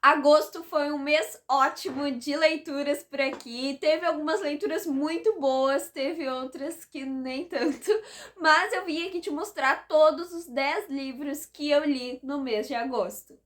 Agosto foi um mês ótimo de leituras por aqui. Teve algumas leituras muito boas, teve outras que nem tanto. Mas eu vim aqui te mostrar todos os 10 livros que eu li no mês de agosto.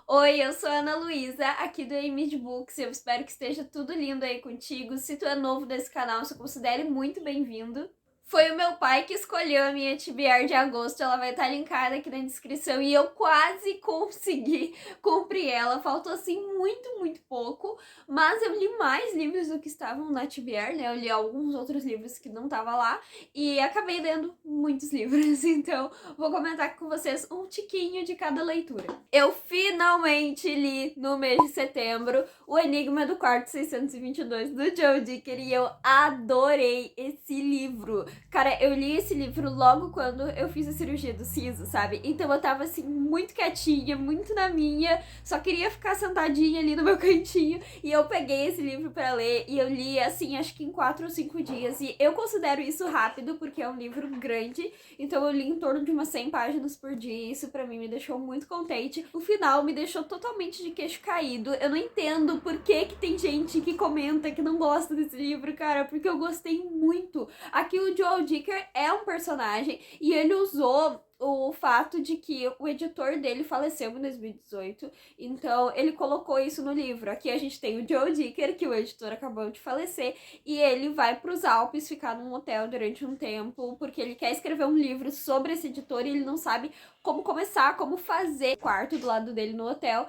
Oi, eu sou a Ana Luísa, aqui do Amid Books. Eu espero que esteja tudo lindo aí contigo. Se tu é novo nesse canal, se considere muito bem-vindo. Foi o meu pai que escolheu a minha TBR de agosto, ela vai estar linkada aqui na descrição e eu quase consegui cumprir ela, faltou assim muito pouco, mas eu li mais livros do que estavam na TBR, né, eu li alguns outros livros que não estavam lá e acabei lendo muitos livros, então vou comentar com vocês um tiquinho de cada leitura. Eu finalmente li no mês de setembro O Enigma do Quarto 622 do Joe Dicker e eu adorei esse livro. Cara, eu li esse livro logo quando eu fiz a cirurgia do siso, sabe? Então eu tava assim, muito quietinha, muito na minha, só queria ficar sentadinha ali no meu cantinho. E eu peguei esse livro pra ler e eu li assim, acho que em 4 ou 5 dias. E eu considero isso rápido, porque é um livro grande. Então eu li em torno de umas 100 páginas por dia e isso pra mim me deixou muito contente. O final me deixou totalmente de queixo caído. Eu não entendo por que tem gente que comenta que não gosta desse livro, cara, porque eu gostei muito. Aqui o Joe Dicker é um personagem e ele usou o fato de que o editor dele faleceu em 2018, então ele colocou isso no livro. Aqui a gente tem o Joe Dicker, que o editor acabou de falecer, e ele vai para os Alpes ficar num hotel durante um tempo, porque ele quer escrever um livro sobre esse editor e ele não sabe como começar, como fazer. O quarto do lado dele no hotel,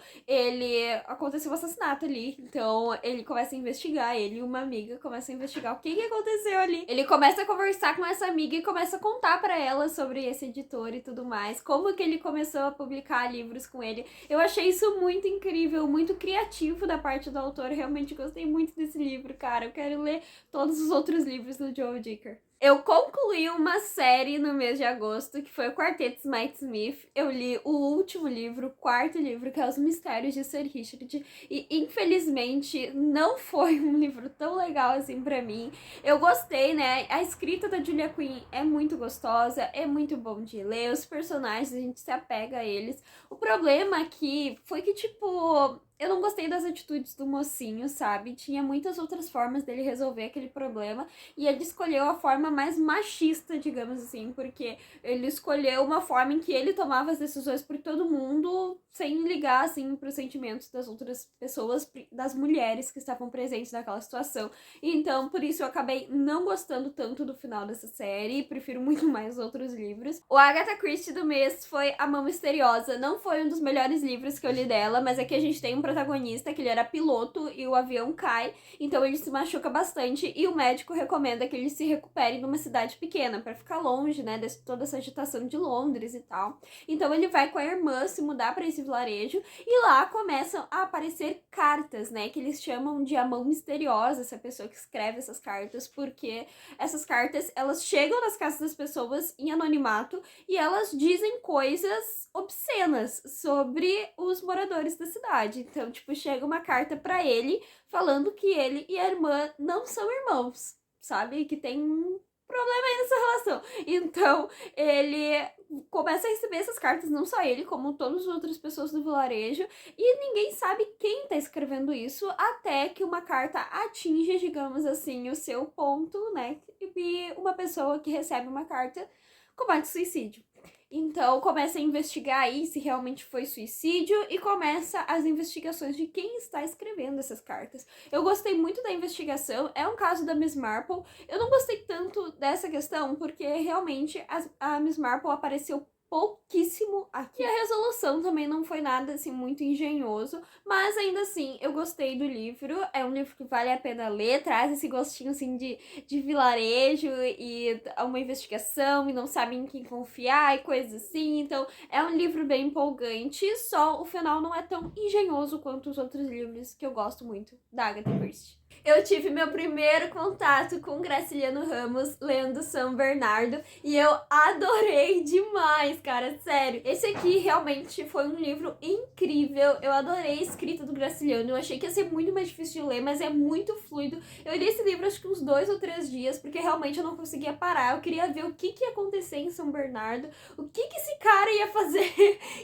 aconteceu um assassinato ali, então ele começa a investigar, ele e uma amiga começam a investigar o que aconteceu ali. Ele começa a conversar com essa amiga e começa a contar para ela sobre esse editor e tudo mais, como que ele começou a publicar livros com ele. Eu achei isso muito incrível, muito criativo da parte do autor, realmente gostei muito desse livro, cara. Eu quero ler todos os outros livros do Joe Dicker. Eu concluí uma série no mês de agosto, que foi o Quarteto Smith. Eu li o último livro, o quarto livro, que é Os Mistérios de Sir Richard, e infelizmente não foi um livro tão legal assim pra mim. Eu gostei, né? A escrita da Julia Quinn é muito gostosa, é muito bom de ler, os personagens, a gente se apega a eles. O problema aqui foi que, tipo, eu não gostei das atitudes do mocinho, sabe? Tinha muitas outras formas dele resolver aquele problema e ele escolheu a forma mais machista, digamos assim, porque ele escolheu uma forma em que ele tomava as decisões por todo mundo sem ligar, assim, para os sentimentos das outras pessoas, das mulheres que estavam presentes naquela situação. Então, por isso eu acabei não gostando tanto do final dessa série, prefiro muito mais outros livros. O Agatha Christie do mês foi A Mão Misteriosa. Não foi um dos melhores livros que eu li dela, mas aqui a gente tem um protagonista que ele era piloto e o avião cai, então ele se machuca bastante e o médico recomenda que ele se recupere numa cidade pequena para ficar longe, né, de toda essa agitação de Londres e tal. Então ele vai com a irmã se mudar para esse vilarejo e lá começam a aparecer cartas, né, que eles chamam de A Mão Misteriosa, essa pessoa que escreve essas cartas, porque essas cartas, elas chegam nas casas das pessoas em anonimato e elas dizem coisas obscenas sobre os moradores da cidade. Então, tipo, chega uma carta pra ele falando que ele e a irmã não são irmãos, sabe? Que tem um problema aí nessa relação. Então, ele começa a receber essas cartas, não só ele, como todas as outras pessoas do vilarejo, e ninguém sabe quem tá escrevendo isso, até que uma carta atinge, digamos assim, o seu ponto, né? E uma pessoa que recebe uma carta comete suicídio. Então começa a investigar aí se realmente foi suicídio e começa as investigações de quem está escrevendo essas cartas. Eu gostei muito da investigação, é um caso da Miss Marple. Eu não gostei tanto dessa questão porque realmente a Miss Marple apareceu pouquíssimo aqui. E a resolução também não foi nada assim muito engenhoso, mas ainda assim eu gostei do livro. É um livro que vale a pena ler, traz esse gostinho assim de vilarejo e uma investigação e não sabem em quem confiar e coisas assim. Então é um livro bem empolgante, só o final não é tão engenhoso quanto os outros livros que eu gosto muito da Agatha Christie. Eu tive meu primeiro contato com Graciliano Ramos lendo São Bernardo e eu adorei demais, cara, sério. Esse aqui realmente foi um livro incrível. Eu adorei a escrita do Graciliano. Eu achei que ia ser muito mais difícil de ler, mas é muito fluido. Eu li esse livro acho que uns 2 ou 3 dias, porque realmente eu não conseguia parar. Eu queria ver o que ia acontecer em São Bernardo, o que esse cara ia fazer,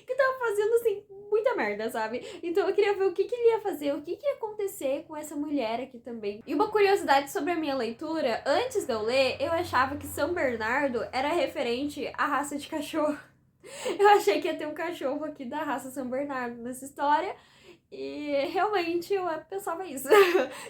que tava fazendo assim muita merda, sabe? Então eu queria ver o que ele ia fazer, o que ia acontecer com essa mulher aqui também. E uma curiosidade sobre a minha leitura, antes de eu ler, eu achava que São Bernardo era referente à raça de cachorro. Eu achei que ia ter um cachorro aqui da raça São Bernardo nessa história. E realmente eu pensava isso.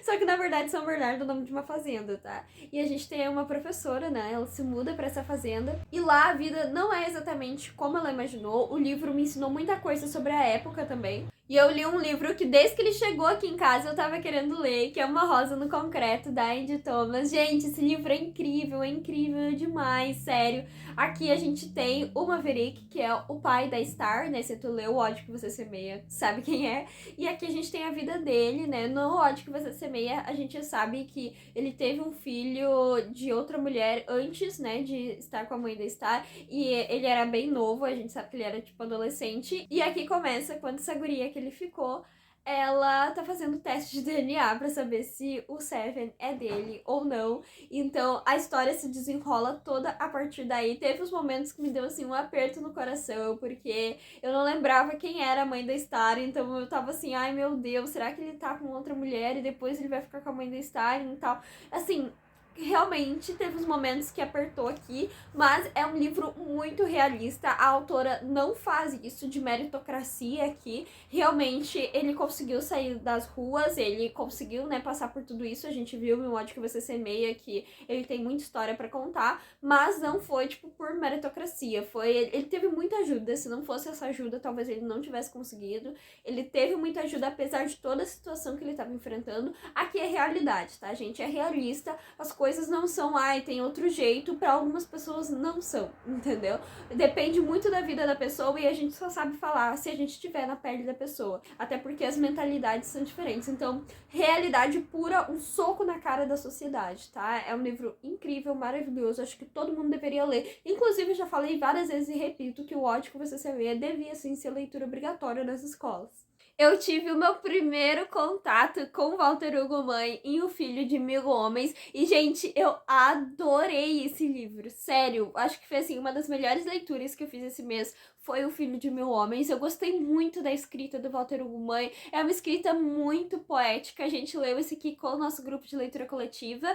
Só que na verdade São Bernardo é o nome de uma fazenda, tá? E a gente tem uma professora, né? Ela se muda pra essa fazenda. E lá a vida não é exatamente como ela imaginou. O livro me ensinou muita coisa sobre a época também. E eu li um livro que desde que ele chegou aqui em casa eu tava querendo ler, que é Uma Rosa no Concreto, da Andy Thomas. Gente, esse livro é incrível demais, sério. Aqui a gente tem o Maverick, que é o pai da Star, né? Se tu leu O Ódio que Você Semeia, sabe quem é. E aqui a gente tem a vida dele, né? No Ódio que Você Semeia, a gente sabe que ele teve um filho de outra mulher antes, né? De estar com a mãe da Star. E ele era bem novo, a gente sabe que ele era, tipo, adolescente. E aqui começa quando essa guria que ele ficou, ela tá fazendo teste de DNA pra saber se o Seven é dele ou não. Então a história se desenrola toda a partir daí. Teve uns momentos que me deu assim um aperto no coração, porque eu não lembrava quem era a mãe da Star, então eu tava assim, ai meu Deus, será que ele tá com outra mulher e depois ele vai ficar com a mãe da Star e tal. Assim, realmente teve uns momentos que apertou aqui, mas é um livro muito realista. A autora não faz isso de meritocracia aqui. Realmente ele conseguiu sair das ruas, ele conseguiu, né, passar por tudo isso. A gente viu no Ódio que Você Semeia que ele tem muita história pra contar, mas não foi tipo por meritocracia. Ele teve muita ajuda. Se não fosse essa ajuda, talvez ele não tivesse conseguido. Ele teve muita ajuda apesar de toda a situação que ele estava enfrentando. Aqui é realidade, tá, gente? É realista. As coisas não são, ai, tem outro jeito, para algumas pessoas não são, entendeu? Depende muito da vida da pessoa e a gente só sabe falar se a gente estiver na pele da pessoa, até porque as mentalidades são diferentes. Então, realidade pura, um soco na cara da sociedade, tá? É um livro incrível, maravilhoso, acho que todo mundo deveria ler. Inclusive, já falei várias vezes e repito que O Ódio que Você Semeia devia, sim, ser leitura obrigatória nas escolas. Eu tive o meu primeiro contato com Walter Hugo Mãe em O Filho de Mil Homens. E, gente, eu adorei esse livro. Sério, acho que foi, assim, uma das melhores leituras que eu fiz esse mês. Foi O Filho de Mil Homens. Eu gostei muito da escrita do Walter Hugo Mãe. É uma escrita muito poética. A gente leu esse aqui com o nosso grupo de leitura coletiva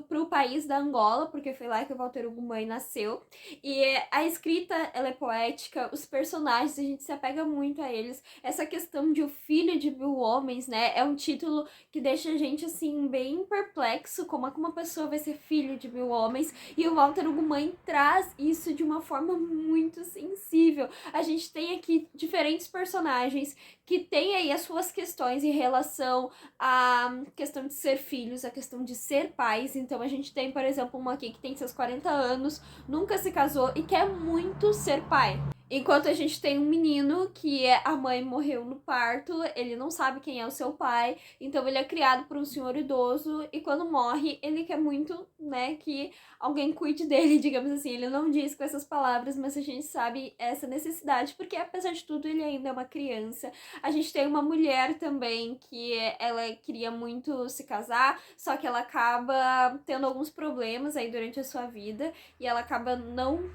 pro país da Angola, porque foi lá que o Walter Hugo Mãe nasceu. E a escrita, ela é poética. Os personagens, a gente se apega muito a eles. Essa questão de O Filho de Mil Homens, né, é um título que deixa a gente, assim, bem perplexo, como é que uma pessoa vai ser filho de 1000 homens, e o Walter Hugo Mãe traz isso de uma forma muito sensível. A gente tem aqui diferentes personagens que têm aí as suas questões em relação à questão de ser filhos, a questão de ser pais. Então a gente tem, por exemplo, uma aqui que tem seus 40 anos, nunca se casou e quer muito ser pai. Enquanto a gente tem um menino que a mãe morreu no parto, ele não sabe quem é o seu pai, então ele é criado por um senhor idoso e quando morre ele quer muito, né, que alguém cuide dele, digamos assim. Ele não diz com essas palavras, mas a gente sabe essa necessidade, porque apesar de tudo ele ainda é uma criança. A gente tem uma mulher também que ela queria muito se casar, só que ela acaba tendo alguns problemas aí durante a sua vida e ela acaba não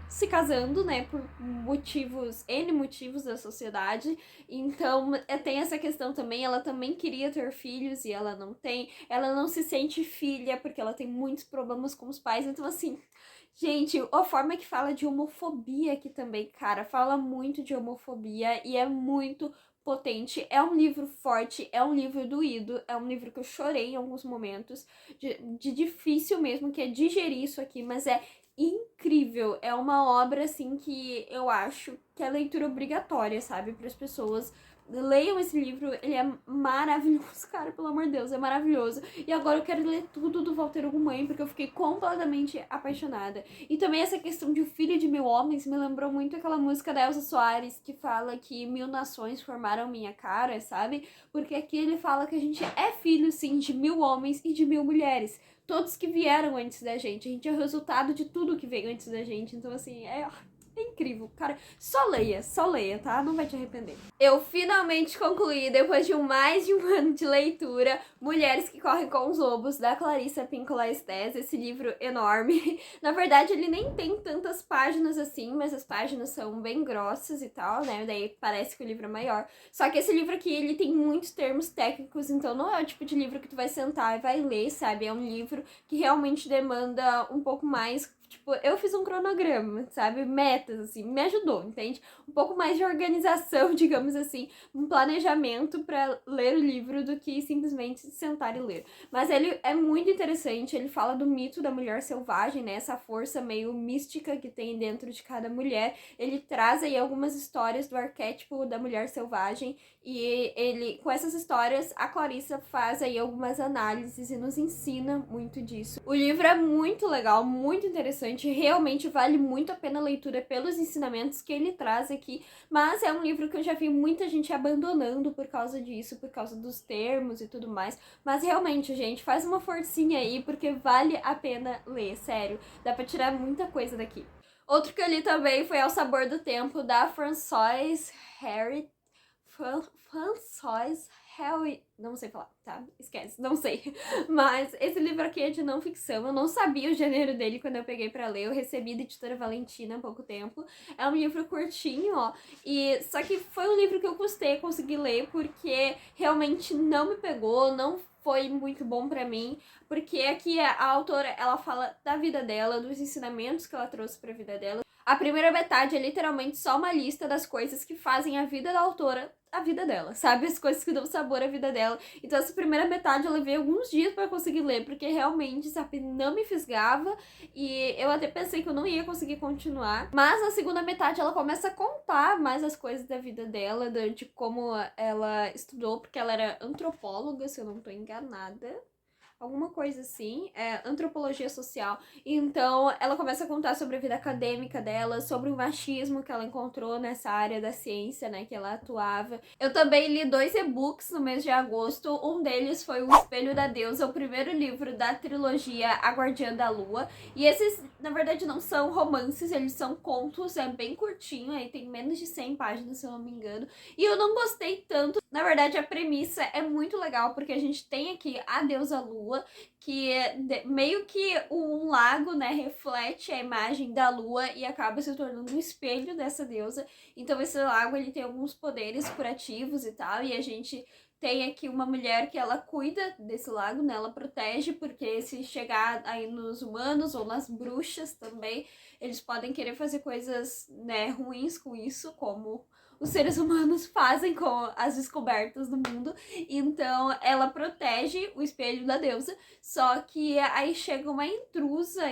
se casando, né, por N motivos da sociedade. Então, tem essa questão também, ela também queria ter filhos e ela não tem, ela não se sente filha porque ela tem muitos problemas com os pais. Então, assim, gente, a forma que fala de homofobia aqui também, cara, fala muito de homofobia e é muito potente. É um livro forte, é um livro doído, é um livro que eu chorei em alguns momentos, de difícil mesmo, que é digerir isso aqui, mas é incrível. É uma obra, assim, que eu acho que é leitura obrigatória, sabe, para as pessoas, leiam esse livro, ele é maravilhoso, cara, pelo amor de Deus, é maravilhoso. E agora eu quero ler tudo do Walter Ugumãe, porque eu fiquei completamente apaixonada. E também essa questão de O Filho de Mil Homens me lembrou muito aquela música da Elza Soares, que fala que 1000 nações formaram minha cara, sabe? Porque aqui ele fala que a gente é filho, sim, de 1000 homens e de 1000 mulheres. Todos que vieram antes da gente. A gente é o resultado de tudo que veio antes da gente. Então, assim, é incrível, cara. Só leia, tá? Não vai te arrepender. Eu finalmente concluí, depois de mais de um ano de leitura, Mulheres que Correm com os Lobos, da Clarissa Pinkola Estés, esse livro enorme. Na verdade, ele nem tem tantas páginas assim, mas as páginas são bem grossas e tal, né? Daí parece que o livro é maior. Só que esse livro aqui, ele tem muitos termos técnicos, então não é o tipo de livro que tu vai sentar e vai ler, sabe? É um livro que realmente demanda um pouco mais. Tipo, eu fiz um cronograma, sabe? Metas, assim, me ajudou, entende? Um pouco mais de organização, digamos assim, um planejamento para ler o livro do que simplesmente sentar e ler. Mas ele é muito interessante, ele fala do mito da mulher selvagem, né? Essa força meio mística que tem dentro de cada mulher. Ele traz aí algumas histórias do arquétipo da mulher selvagem e ele, com essas histórias, a Clarissa faz aí algumas análises e nos ensina muito disso. O livro é muito legal, muito interessante, realmente vale muito a pena a leitura pelos ensinamentos que ele traz aqui, mas é um livro que eu já vi muita gente abandonando por causa disso, por causa dos termos e tudo mais, mas realmente, gente, faz uma forcinha aí, porque vale a pena ler, sério, dá pra tirar muita coisa daqui. Outro que eu li também foi Ao Sabor do Tempo, da Françoise Harry. Françoise Harry, não sei falar, tá? Esquece, não sei. Mas esse livro aqui é de não ficção. Eu não sabia o gênero dele quando eu peguei pra ler. Eu recebi da editora Valentina há pouco tempo. É um livro curtinho, ó. E só que foi um livro que eu custei conseguir ler porque realmente não me pegou, não foi muito bom pra mim, porque aqui a autora, ela fala da vida dela, dos ensinamentos que ela trouxe pra vida dela. A primeira metade é literalmente só uma lista das coisas que fazem a vida da autora a vida dela, sabe? As coisas que dão sabor à vida dela. Então essa primeira metade eu levei alguns dias pra conseguir ler, porque realmente, sabe, não me fisgava e eu até pensei que eu não ia conseguir continuar. Mas na segunda metade ela começa a contar mais as coisas da vida dela, de como ela estudou, porque ela era antropóloga, se eu não tô enganada. Alguma coisa assim, antropologia social. Então, ela começa a contar sobre a vida acadêmica dela, sobre o machismo que ela encontrou nessa área da ciência, né, que ela atuava. Eu também li 2 e-books no mês de agosto. Um deles foi O Espelho da Deusa, o primeiro livro da trilogia A Guardiã da Lua. E esses, na verdade, não são romances, eles são contos, é bem curtinho, aí tem menos de 100 páginas, se eu não me engano. E eu não gostei tanto. Na verdade, a premissa é muito legal, porque a gente tem aqui a deusa Lua, que meio que um lago, né, reflete a imagem da lua e acaba se tornando um espelho dessa deusa. Então esse lago, ele tem alguns poderes curativos e tal, e a gente tem aqui uma mulher que ela cuida desse lago, né, ela protege, porque se chegar aí nos humanos ou nas bruxas também, eles podem querer fazer coisas, né, ruins com isso, como os seres humanos fazem com as descobertas do mundo. Então ela protege o espelho da deusa, só que aí chega uma intrusa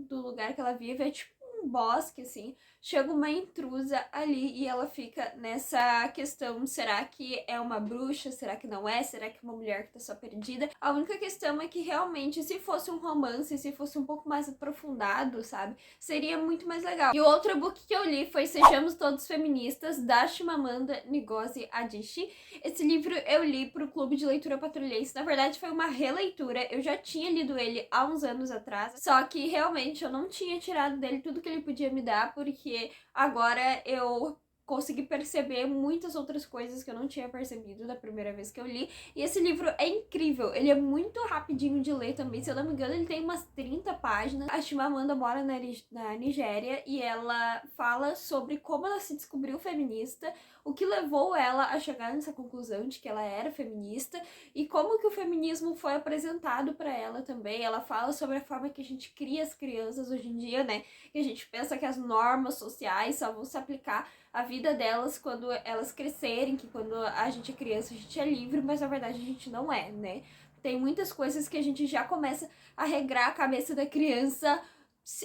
do lugar que ela vive, é tipo um bosque, assim, chega uma intrusa ali e ela fica nessa questão, será que é uma bruxa, será que não é, será que é uma mulher que tá só perdida? A única questão é que realmente, se fosse um romance, se fosse um pouco mais aprofundado, sabe, seria muito mais legal. E o outro book que eu li foi Sejamos Todos Feministas, da Chimamanda Ngozi Adichie. Esse livro eu li pro Clube de Leitura Patrulhense. Na verdade, foi uma releitura. Eu já tinha lido ele há uns anos atrás, só que realmente eu não tinha tirado dele tudo que ele podia me dar, porque agora eu consegui perceber muitas outras coisas que eu não tinha percebido da primeira vez que eu li. E esse livro é incrível, ele é muito rapidinho de ler também, se eu não me engano ele tem umas 30 páginas. A Chimamanda mora na Nigéria e ela fala sobre como ela se descobriu feminista, o que levou ela a chegar nessa conclusão de que ela era feminista e como que o feminismo foi apresentado para ela também. Ela fala sobre a forma que a gente cria as crianças hoje em dia, né? Que a gente pensa que as normas sociais só vão se aplicar à vida delas quando elas crescerem, que quando a gente é criança a gente é livre, mas na verdade a gente não é, né? Tem muitas coisas que a gente já começa a regrar a cabeça da criança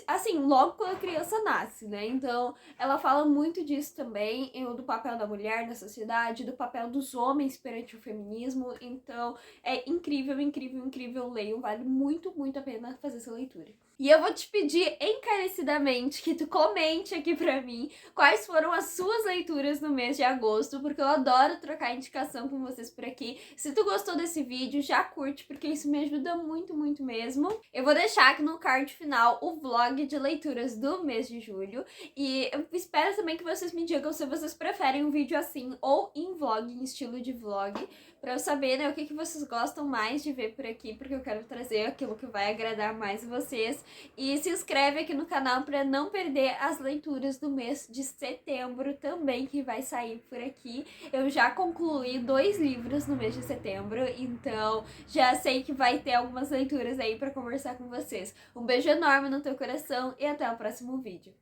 assim, logo quando a criança nasce, né? Então, ela fala muito disso também, do papel da mulher na sociedade, do papel dos homens perante o feminismo. Então, é incrível, incrível, incrível. Leiam, vale muito, muito a pena fazer essa leitura. E eu vou te pedir encarecidamente que tu comente aqui pra mim quais foram as suas leituras no mês de agosto, porque eu adoro trocar indicação com vocês por aqui. Se tu gostou desse vídeo, já curte, porque isso me ajuda muito, muito mesmo. Eu vou deixar aqui no card final o vlog de leituras do mês de julho, e eu espero também que vocês me digam se vocês preferem um vídeo assim ou em vlog, em estilo de vlog, pra eu saber, né, o que vocês gostam mais de ver por aqui, porque eu quero trazer aquilo que vai agradar mais vocês. E se inscreve aqui no canal para não perder as leituras do mês de setembro também, que vai sair por aqui. Eu já concluí 2 livros no mês de setembro, então já sei que vai ter algumas leituras aí para conversar com vocês. Um beijo enorme no teu coração e até o próximo vídeo.